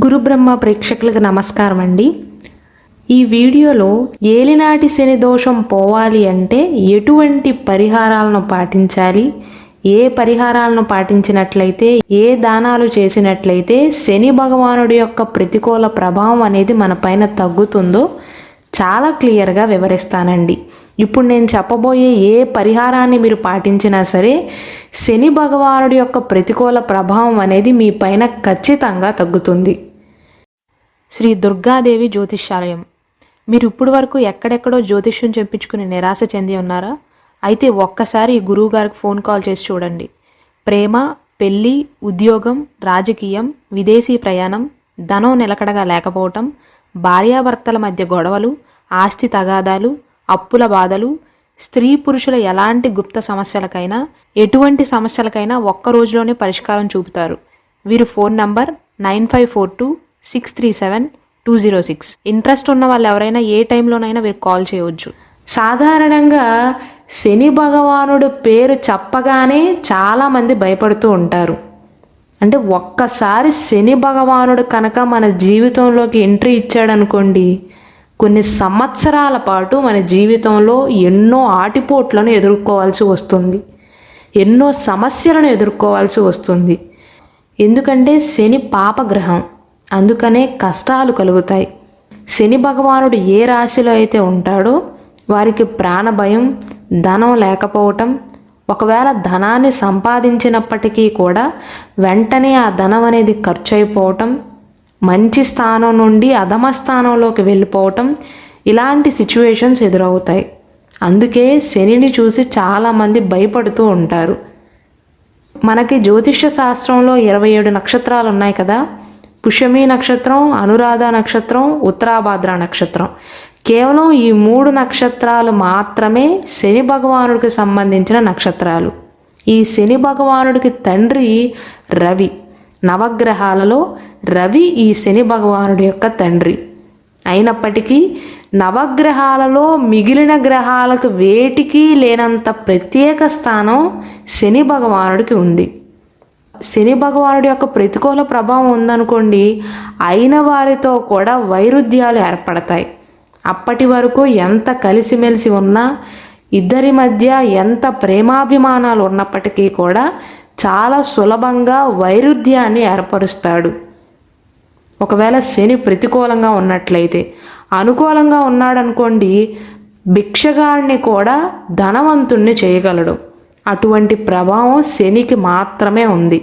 గురు బ్రహ్మ ప్రేక్షకులకు నమస్కారం అండి. ఈ వీడియోలో ఏలినాటి శని దోషం పోవాలి అంటే ఎటువంటి పరిహారాలను పాటించాలి, ఏ పరిహారాలను పాటించినట్లయితే, ఏ దానాలు చేసినట్లయితే శని భగవానుడి యొక్క ప్రతికూల ప్రభావం అనేది మన పైన తగ్గుతుందో చాలా క్లియర్గా వివరిస్తానండి. ఇప్పుడు నేను చెప్పబోయే ఏ పరిహారాన్ని మీరు పాటించినా సరే శని భగవానుడి యొక్క ప్రతికూల ప్రభావం అనేది మీ పైన ఖచ్చితంగా తగ్గుతుంది. శ్రీ దుర్గాదేవి జ్యోతిష్యాలయం. మీరు ఇప్పుడు వరకు ఎక్కడెక్కడో జ్యోతిష్యం చెప్పించుకుని నిరాశ చెంది ఉన్నారా? అయితే ఒక్కసారి ఈ గురువు గారికి ఫోన్ కాల్ చేసి చూడండి. ప్రేమ, పెళ్ళి, ఉద్యోగం, రాజకీయం, విదేశీ ప్రయాణం, ధనం నిలకడగా లేకపోవటం, భార్యాభర్తల మధ్య గొడవలు, ఆస్తి తగాదాలు, అప్పుల బాధలు, స్త్రీ పురుషుల ఎలాంటి గుప్త సమస్యలకైనా, ఎటువంటి సమస్యలకైనా ఒక్క రోజులోనే పరిష్కారం చూపుతారు. వీరు ఫోన్ నంబర్ 9542637206. ఇంట్రెస్ట్ ఉన్న వాళ్ళు ఎవరైనా ఏ టైంలోనైనా వీరు కాల్ చేయవచ్చు. సాధారణంగా శని భగవానుడు పేరు చెప్పగానే చాలామంది భయపడుతూ ఉంటారు. అంటే ఒక్కసారి శని భగవానుడు కనుక మన జీవితంలోకి ఎంట్రీ ఇచ్చాడనుకోండి, కొన్ని సంవత్సరాల పాటు మన జీవితంలో ఎన్నో ఆటిపోట్లను ఎదుర్కోవాల్సి వస్తుంది, ఎన్నో సమస్యలను ఎదుర్కోవాల్సి వస్తుంది. ఎందుకంటే శని పాపగ్రహం, అందుకనే కష్టాలు కలుగుతాయి. శని భగవానుడు ఏ రాశిలో అయితే ఉంటాడో వారికి ప్రాణభయం, ధనం లేకపోవటం, ఒకవేళ ధనాన్ని సంపాదించినప్పటికీ కూడా వెంటనే ఆ ధనం అనేది ఖర్చు అయిపోవటం, మంచి స్థానం నుండి అధమ స్థానంలోకి వెళ్ళిపోవటం, ఇలాంటి సిచ్యువేషన్స్ ఎదురవుతాయి. అందుకే శనిని చూసి చాలామంది భయపడుతూ ఉంటారు. మనకి జ్యోతిష్య శాస్త్రంలో 27 నక్షత్రాలు ఉన్నాయి కదా. పుష్యమి నక్షత్రం, అనురాధ నక్షత్రం, ఉత్తరాభాద్ర నక్షత్రం. కేవలం ఈ 3 నక్షత్రాలు మాత్రమే శని భగవానుడికి సంబంధించిన నక్షత్రాలు. ఈ శని భగవానుడికి తండ్రి రవి. నవగ్రహాలలో రవి ఈ శని భగవానుడి యొక్క తండ్రి. అయినప్పటికీ నవగ్రహాలలో మిగిలిన గ్రహాలకు వేటికి లేనంత ప్రత్యేక స్థానం శని భగవానుడికి ఉంది. శని భగవానుడి యొక్క ప్రతికూల ప్రభావం ఉందనుకోండి, అయిన వారితో కూడా వైరుధ్యాలు ఏర్పడతాయి. అప్పటి వరకు ఎంత కలిసిమెలిసి ఉన్నా, ఇద్దరి మధ్య ఎంత ప్రేమాభిమానాలు ఉన్నప్పటికీ కూడా చాలా సులభంగా వైరుధ్యాన్ని ఏర్పరుస్తాడు. ఒకవేళ శని ప్రతికూలంగా ఉన్నట్లయితే, అనుకూలంగా ఉన్నాడనుకోండి, భిక్షగాడిని కూడా ధనవంతుణ్ణి చేయగలడు. అటువంటి ప్రభావం శనికి మాత్రమే ఉంది.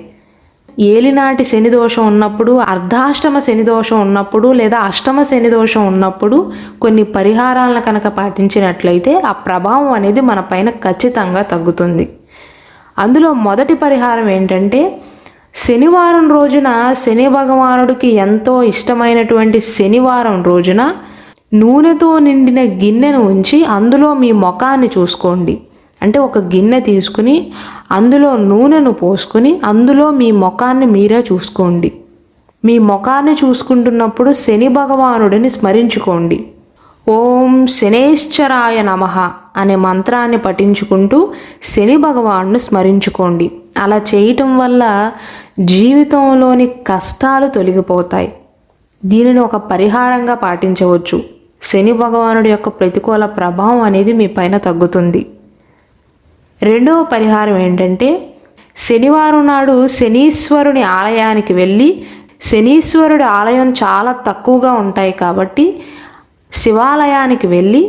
ఏలినాటి శని దోషం ఉన్నప్పుడు, అర్ధాష్టమ శని దోషం ఉన్నప్పుడు, లేదా అష్టమ శని దోషం ఉన్నప్పుడు కొన్ని పరిహారాలను కనుక పాటించినట్లయితే ఆ ప్రభావం అనేది మన పైన ఖచ్చితంగా తగ్గుతుంది. అందులో మొదటి పరిహారం ఏంటంటే, శనివారం రోజున శని భగవానుడికి ఎంతో ఇష్టమైనటువంటి శనివారం రోజున నూనెతో నిండిన గిన్నెను ఉంచి అందులో మీ ముఖాన్ని చూసుకోండి. అంటే ఒక గిన్నె తీసుకుని అందులో నూనెను పోసుకుని అందులో మీ ముఖాన్ని మీరే చూసుకోండి. మీ ముఖాన్ని చూసుకుంటున్నప్పుడు శని భగవానుడిని స్మరించుకోండి. ఓం శనేశ్వరాయ నమః అనే మంత్రాన్ని పఠించుకుంటూ శని భగవానుని స్మరించుకోండి. అలా చేయటం వల్ల జీవితంలోని కష్టాలు తొలగిపోతాయి. దీనిని ఒక పరిహారంగా పాటించవచ్చు. శని భగవానుడి యొక్క ప్రతికూల ప్రభావం అనేది మీ పైన తగ్గుతుంది. రెండవ పరిహారం ఏంటంటే, శనివారం నాడు శనీశ్వరుని ఆలయానికి వెళ్ళి, శనీశ్వరుడి ఆలయం చాలా తక్కువగా ఉంటాయి కాబట్టి శివాలయానికి వెళ్ళి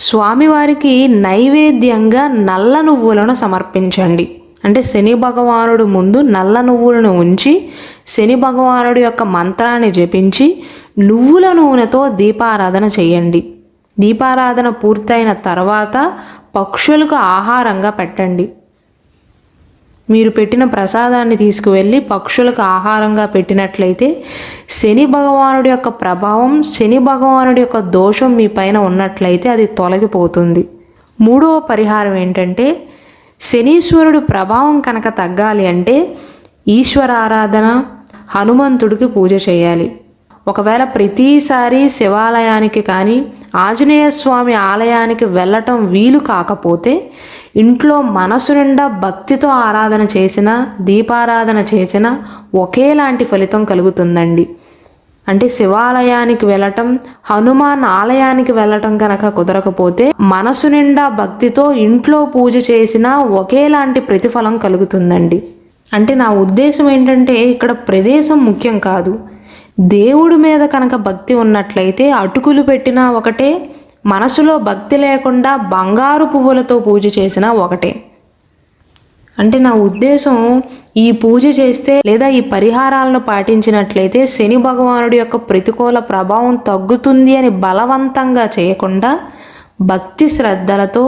స్వామివారికి నైవేద్యంగా నల్ల నువ్వులను సమర్పించండి. అంటే శని భగవానుడు ముందు నల్ల నువ్వులను ఉంచి శని భగవానుడి యొక్క మంత్రాన్ని జపించి నువ్వుల నూనెతో దీపారాధన చేయండి. దీపారాధన పూర్తయిన తర్వాత పక్షులకు ఆహారంగా పెట్టండి. మీరు పెట్టిన ప్రసాదాన్ని తీసుకువెళ్ళి పక్షులకు ఆహారంగా పెట్టినట్లయితే శని భగవానుడి యొక్క ప్రభావం, శని భగవానుడి యొక్క దోషం మీ పైన ఉన్నట్లయితే అది తొలగిపోతుంది. మూడవ పరిహారం ఏంటంటే, శనీశ్వరుడు ప్రభావం కనుక తగ్గాలి అంటే ఈశ్వరారాధన, హనుమంతుడికి పూజ చేయాలి. ఒకవేళ ప్రతిసారి శివాలయానికి కానీ ఆంజనేయ స్వామి ఆలయానికి వెళ్ళటం వీలు కాకపోతే ఇంట్లో మనసు నిండా భక్తితో ఆరాధన చేసినా, దీపారాధన చేసినా ఒకేలాంటి ఫలితం కలుగుతుందండి. అంటే శివాలయానికి వెళ్ళటం, హనుమాన్ ఆలయానికి వెళ్ళటం కనుక కుదరకపోతే మనసు నిండా భక్తితో ఇంట్లో పూజ చేసినా ఒకేలాంటి ప్రతిఫలం కలుగుతుందండి. అంటే నా ఉద్దేశం ఏంటంటే ఇక్కడ ప్రదేశం ముఖ్యం కాదు. దేవుడి మీద కనుక భక్తి ఉన్నట్లయితే అటుకులు పెట్టినా ఒకటే, మనసులో భక్తి లేకుండా బంగారు పువ్వులతో పూజ చేసినా ఒకటే. అంటే నా ఉద్దేశం, ఈ పూజ చేస్తే లేదా ఈ పరిహారాలను పాటించినట్లయితే శని భగవానుడి యొక్క ప్రతికూల ప్రభావం తగ్గుతుంది అని బలవంతంగా చేయకుండా భక్తి శ్రద్ధలతో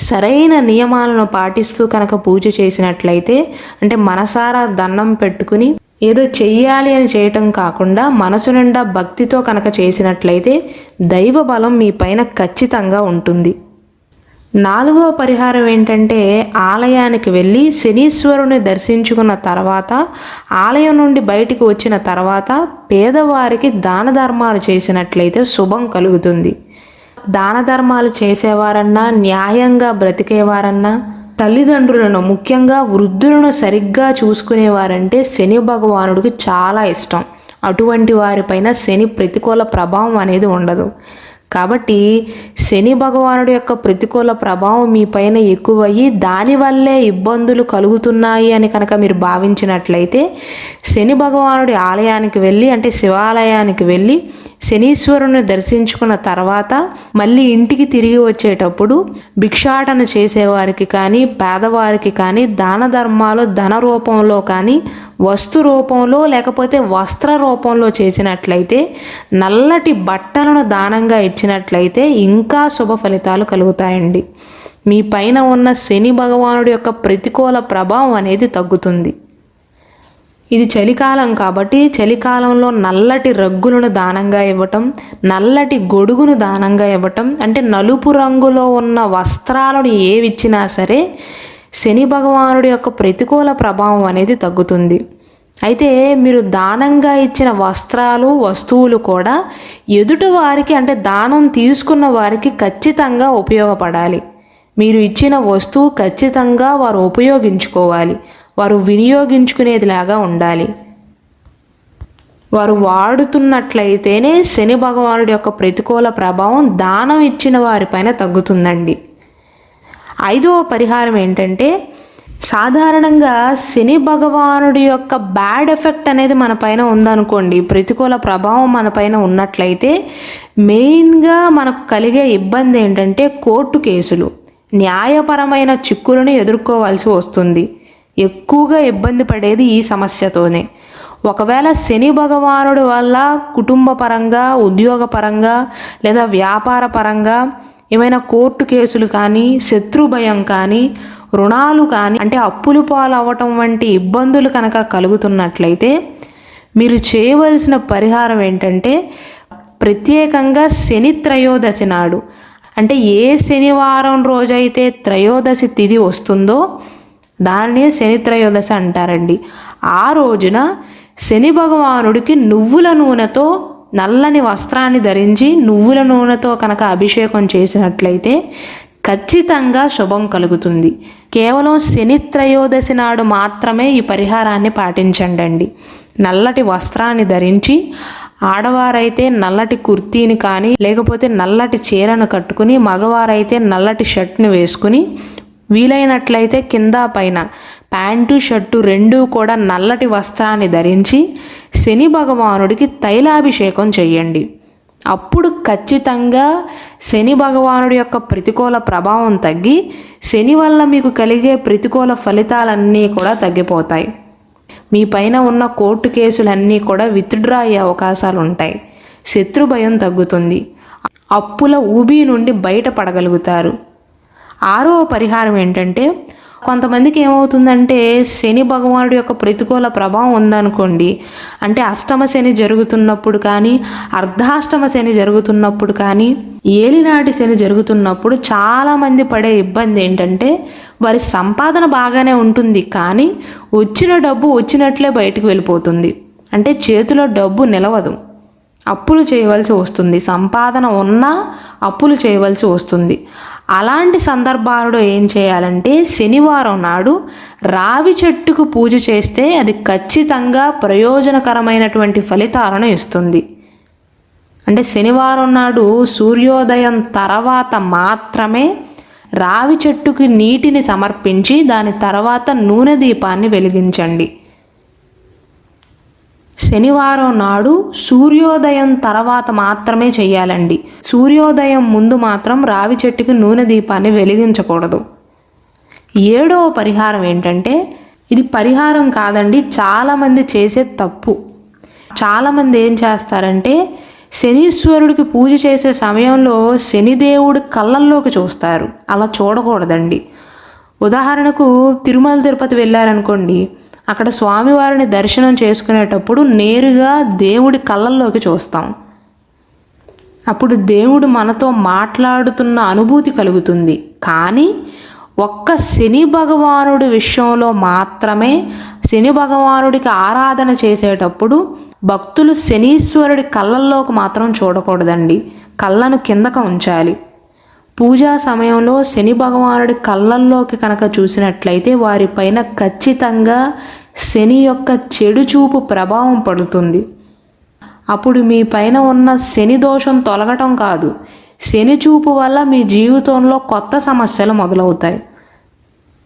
సరైన నియమాలను పాటిస్తూ కనుక పూజ చేసినట్లయితే, అంటే మనసారా దండం పెట్టుకుని ఏదో చెయ్యాలి అని చేయటం కాకుండా మనసు నిండా భక్తితో కనుక చేసినట్లయితే దైవ బలం మీ పైన ఖచ్చితంగా ఉంటుంది. 4వ పరిహారం ఏంటంటే, ఆలయానికి వెళ్ళి శనీశ్వరుని దర్శించుకున్న తర్వాత ఆలయం నుండి బయటికి వచ్చిన తర్వాత పేదవారికి దాన ధర్మాలు చేసినట్లయితే శుభం కలుగుతుంది. దాన ధర్మాలు చేసేవారన్నా, న్యాయంగా బ్రతికేవారన్నా, తల్లిదండ్రులను ముఖ్యంగా వృద్ధులను సరిగ్గా చూసుకునేవారంటే శని భగవానుడికి చాలా ఇష్టం. అటువంటి వారిపైన శని ప్రతికూల ప్రభావం అనేది ఉండదు. కాబట్టి శని భగవానుడి యొక్క ప్రతికూల ప్రభావం మీ పైన ఎక్కువయ్యి దానివల్లే ఇబ్బందులు కలుగుతున్నాయి అని కనుక మీరు భావించినట్లయితే శని భగవానుడి ఆలయానికి వెళ్ళి, అంటే శివాలయానికి వెళ్ళి శనీశ్వరుని దర్శించుకున్న తర్వాత మళ్ళీ ఇంటికి తిరిగి వచ్చేటప్పుడు భిక్షాటన చేసేవారికి కానీ, పేదవారికి కానీ దాన ధర్మాలు ధన రూపంలో కానీ, వస్తు రూపంలో లేకపోతే వస్త్ర రూపంలో చేసినట్లయితే, నల్లటి బట్టలను దానంగా ఇచ్చినట్లయితే ఇంకా శుభ ఫలితాలు కలుగుతాయండి. మీ పైన ఉన్న శని భగవానుడి యొక్క ప్రతికూల ప్రభావం అనేది తగ్గుతుంది. ఇది చలికాలం కాబట్టి చలికాలంలో నల్లటి రగ్గులను దానంగా ఇవ్వటం, నల్లటి గొడుగును దానంగా ఇవ్వటం, అంటే నలుపు రంగులో ఉన్న వస్త్రాలను ఏవిచ్చినా సరే శని భగవానుడి యొక్క ప్రతికూల ప్రభావం అనేది తగ్గుతుంది. అయితే మీరు దానంగా ఇచ్చిన వస్త్రాలు, వస్తువులు కూడా ఎదుటి వారికి, అంటే దానం తీసుకున్న వారికి ఖచ్చితంగా ఉపయోగపడాలి. మీరు ఇచ్చిన వస్తువు ఖచ్చితంగా వారు ఉపయోగించుకోవాలి, వారు వినియోగించుకునేదిలాగా ఉండాలి. వారు వాడుతున్నట్లయితేనే శని భగవానుడి యొక్క ప్రతికూల ప్రభావం దానం ఇచ్చిన వారిపైన తగ్గుతుందండి. 5వ పరిహారం ఏంటంటే, సాధారణంగా శని భగవానుడి యొక్క బ్యాడ్ ఎఫెక్ట్ అనేది మన పైన ఉందనుకోండి, ప్రతికూల ప్రభావం మన పైన ఉన్నట్లయితే మెయిన్గా మనకు కలిగే ఇబ్బంది ఏంటంటే కోర్టు కేసులు, న్యాయపరమైన చిక్కులను ఎదుర్కోవాల్సి వస్తుంది. ఎక్కువగా ఇబ్బంది పడేది ఈ సమస్యతోనే. ఒకవేళ శని భగవానుడి వల్ల కుటుంబ పరంగా, ఉద్యోగపరంగా లేదా వ్యాపార పరంగా ఏమైనా కోర్టు కేసులు కానీ, శత్రు భయం కానీ, రుణాలు కానీ, అంటే అప్పులు పాలవ్వటం వంటి ఇబ్బందులు కనుక కలుగుతున్నట్లయితే మీరు చేయవలసిన పరిహారం ఏంటంటే, ప్రత్యేకంగా శని త్రయోదశి నాడు, అంటే ఏ శనివారం రోజైతే త్రయోదశి తిథి వస్తుందో దానినే శని త్రయోదశి అంటారండి. ఆ రోజున శని భగవానుడికి నువ్వుల నూనెతో నల్లని వస్త్రాన్ని ధరించి నువ్వుల నూనెతో కనుక అభిషేకం చేసినట్లయితే ఖచ్చితంగా శుభం కలుగుతుంది. కేవలం శని త్రయోదశి నాడు మాత్రమే ఈ పరిహారాన్ని పాటించండి. నల్లటి వస్త్రాన్ని ధరించి, ఆడవారైతే నల్లటి కుర్తీని కానీ లేకపోతే నల్లటి చీరను కట్టుకుని, మగవారైతే నల్లటి షర్ట్ని వేసుకుని, వీలైనట్లయితే కింద పైన ప్యాంటు షర్టు రెండూ కూడా నల్లటి వస్త్రాన్ని ధరించి శని భగవానుడికి తైలాభిషేకం చేయండి. అప్పుడు ఖచ్చితంగా శని భగవానుడి యొక్క ప్రతికూల ప్రభావం తగ్గి శని వల్ల మీకు కలిగే ప్రతికూల ఫలితాలన్నీ కూడా తగ్గిపోతాయి. మీ పైన ఉన్న కోర్టు కేసులన్నీ కూడా విత్డ్రా అయ్యే అవకాశాలు ఉంటాయి. శత్రు భయం తగ్గుతుంది. అప్పుల ఊబి నుండి బయటపడగలుగుతారు. 6వ పరిహారం ఏంటంటే, కొంతమందికి ఏమవుతుందంటే శని భగవానుడి యొక్క ప్రతికూల ప్రభావం ఉందనుకోండి, అంటే అష్టమ శని జరుగుతున్నప్పుడు కానీ, అర్ధాష్టమ శని జరుగుతున్నప్పుడు కానీ, ఏలినాటి శని జరుగుతున్నప్పుడు చాలామంది పడే ఇబ్బంది ఏంటంటే, వారి సంపాదన బాగానే ఉంటుంది కానీ వచ్చిన డబ్బు వచ్చినట్లే బయటకు వెళ్ళిపోతుంది. అంటే చేతిలో డబ్బు నిలవదు, అప్పులు చేయవలసి వస్తుంది. సంపాదన ఉన్నా అప్పులు చేయవలసి వస్తుంది. అలాంటి సందర్భాలలో ఏం చేయాలంటే, శనివారం నాడు రావి చెట్టుకు పూజ చేస్తే అది ఖచ్చితంగా ప్రయోజనకరమైనటువంటి ఫలితాలను ఇస్తుంది. అంటే శనివారం నాడు సూర్యోదయం తర్వాత మాత్రమే రావి చెట్టుకి నీటిని సమర్పించి దాని తర్వాత నూనె దీపాన్ని వెలిగించండి. శనివారం నాడు సూర్యోదయం తర్వాత మాత్రమే చేయాలండి. సూర్యోదయం ముందు మాత్రం రావి చెట్టుకి నూనె దీపాన్ని వెలిగించకూడదు. 7వ పరిహారం ఏంటంటే, ఇది పరిహారం కాదండి, చాలామంది చేసే తప్పు. చాలామంది ఏం చేస్తారంటే, శనీశ్వరుడికి పూజ చేసే సమయంలో శనిదేవుడి కళ్ళల్లోకి చూస్తారు. అలా చూడకూడదండి. ఉదాహరణకు తిరుమల తిరుపతి వెళ్ళారనుకోండి, అక్కడ స్వామివారిని దర్శనం చేసుకునేటప్పుడు నేరుగా దేవుడి కళ్ళల్లోకి చూస్తాం. అప్పుడు దేవుడు మనతో మాట్లాడుతున్న అనుభూతి కలుగుతుంది. కానీ ఒక్క శని భగవానుడి విషయంలో మాత్రమే శని భగవానుడికి ఆరాధన చేసేటప్పుడు భక్తులు శనీశ్వరుడి కళ్ళల్లోకి మాత్రం చూడకూడదండి. కళ్ళను కిందకు ఉంచాలి. పూజా సమయంలో శని భగవానుడి కళ్ళల్లోకి కనుక చూసినట్లయితే వారిపైన ఖచ్చితంగా శని యొక్క చెడు చూపు ప్రభావం పడుతుంది. అప్పుడు మీ పైన ఉన్న శని దోషం తొలగటం కాదు, శని చూపు వల్ల మీ జీవితంలో కొత్త సమస్యలు మొదలవుతాయి.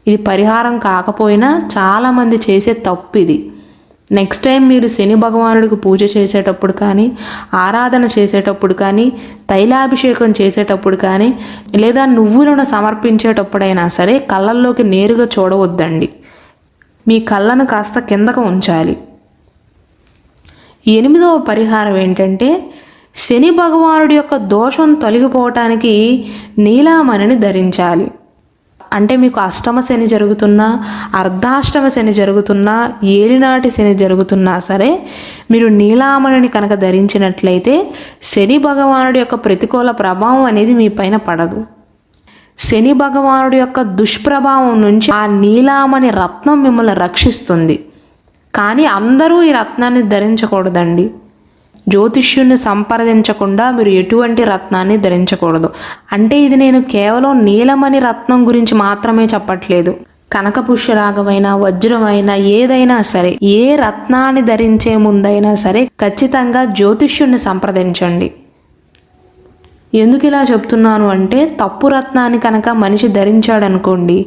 ఇది పరిహారం కాకపోయినా చాలామంది చేసే తప్పు ఇది. నెక్స్ట్ టైం మీరు శని భగవానుడికి పూజ చేసేటప్పుడు కానీ, ఆరాధన చేసేటప్పుడు కానీ, తైలాభిషేకం చేసేటప్పుడు కానీ, లేదా నువ్వులను సమర్పించేటప్పుడైనా సరే కళ్ళల్లోకి నేరుగా చూడవద్దండి. మీ కళ్ళను కాస్త కిందకు ఉంచాలి. 8వ పరిహారం ఏంటంటే, శని భగవానుడి యొక్క దోషం తొలగిపోవటానికి నీలామణిని ధరించాలి. అంటే మీకు అష్టమ శని జరుగుతున్నా, అర్ధాష్టమ శని జరుగుతున్నా, ఏలినాటి శని జరుగుతున్నా సరే మీరు నీలామణిని కనుక ధరించినట్లయితే శని భగవానుడి యొక్క ప్రతికూల ప్రభావం అనేది మీ పైన పడదు. శని భగవానుడి యొక్క దుష్ప్రభావం నుంచి ఆ నీలామణి రత్నం మిమ్మల్ని రక్షిస్తుంది. కానీ అందరూ ఈ రత్నాన్ని ధరించకూడదండి. జ్యోతిష్యుని సంప్రదించకుండా మీరు ఎటువంటి రత్నాన్ని ధరించకూడదు. అంటే ఇది నేను కేవలం నీలమణి రత్నం గురించి మాత్రమే చెప్పట్లేదు. కనకపుష్యరాగమైన, వజ్రమైన, ఏదైనా సరే, ఏ రత్నాన్ని ధరించే ముందైనా సరే ఖచ్చితంగా జ్యోతిష్యుని సంప్రదించండి. ఎందుకు ఇలా చెప్తున్నాను అంటే, తప్పు రత్నాన్ని కనుక మనిషి ధరించాడనుకోండి,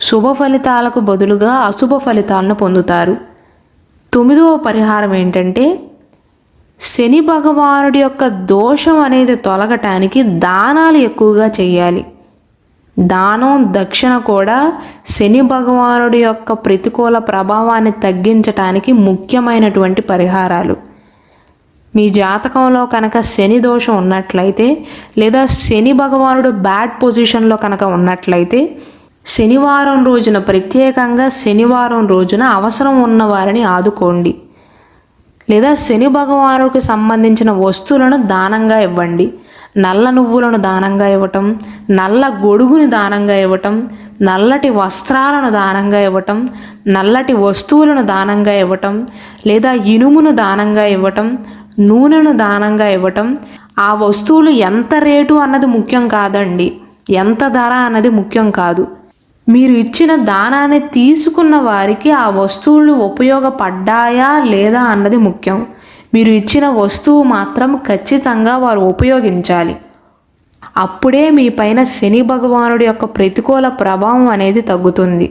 శుభ ఫలితాలకు బదులుగా అశుభ ఫలితాలను పొందుతారు. 9వ పరిహారం ఏంటంటే, శని భగవానుడి యొక్క దోషం అనేది తొలగటానికి దానాలు ఎక్కువగా చేయాలి. దానం, దక్షిణ కూడా శని భగవానుడి యొక్క ప్రతికూల ప్రభావాన్ని తగ్గించటానికి ముఖ్యమైనటువంటి పరిహారాలు. మీ జాతకంలో కనుక శని దోషం ఉన్నట్లయితే, లేదా శని భగవానుడు బ్యాడ్ పొజిషన్లో కనుక ఉన్నట్లయితే, శనివారం రోజున, ప్రత్యేకంగా శనివారం రోజున అవసరం ఉన్న వారిని ఆదుకోండి. లేదా శని భగవానుడికి సంబంధించిన వస్తువులను దానంగా ఇవ్వండి. నల్ల నువ్వులను దానంగా ఇవ్వటం, నల్ల గొడుగుని దానంగా ఇవ్వటం, నల్లటి వస్త్రాలను దానంగా ఇవ్వటం, నల్లటి వస్తువులను దానంగా ఇవ్వటం, లేదా ఇనుమును దానంగా ఇవ్వటం, నూనెను దానంగా ఇవ్వటం. ఆ వస్తువులు ఎంత రేటు అన్నది ముఖ్యం కాదండి, ఎంత ధర అన్నది ముఖ్యం కాదు. మీరు ఇచ్చిన దానాన్ని తీసుకున్న వారికి ఆ వస్తువులు ఉపయోగపడ్డాయా లేదా అన్నది ముఖ్యం. మీరు ఇచ్చిన వస్తువు మాత్రం ఖచ్చితంగా వారు ఉపయోగించాలి. అప్పుడే మీ పైన శని భగవానుడి యొక్క ప్రతికూల ప్రభావం అనేది తగ్గుతుంది.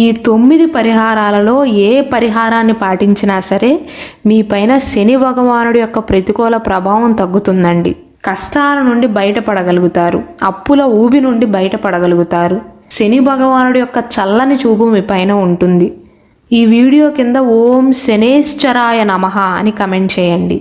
ఈ 9 పరిహారాలలో ఏ పరిహారాన్ని పాటించినా సరే మీ పైన శని భగవానుడి యొక్క ప్రతికూల ప్రభావం తగ్గుతుందండి. కష్టాల నుండి బయటపడగలుగుతారు, అప్పుల ఊబి నుండి బయటపడగలుగుతారు. శని భగవానుడి యొక్క చల్లని చూపు మీ పైన ఉంటుంది. ఈ వీడియో కింద ఓం శనేశ్వరాయ నమః అని కమెంట్ చేయండి.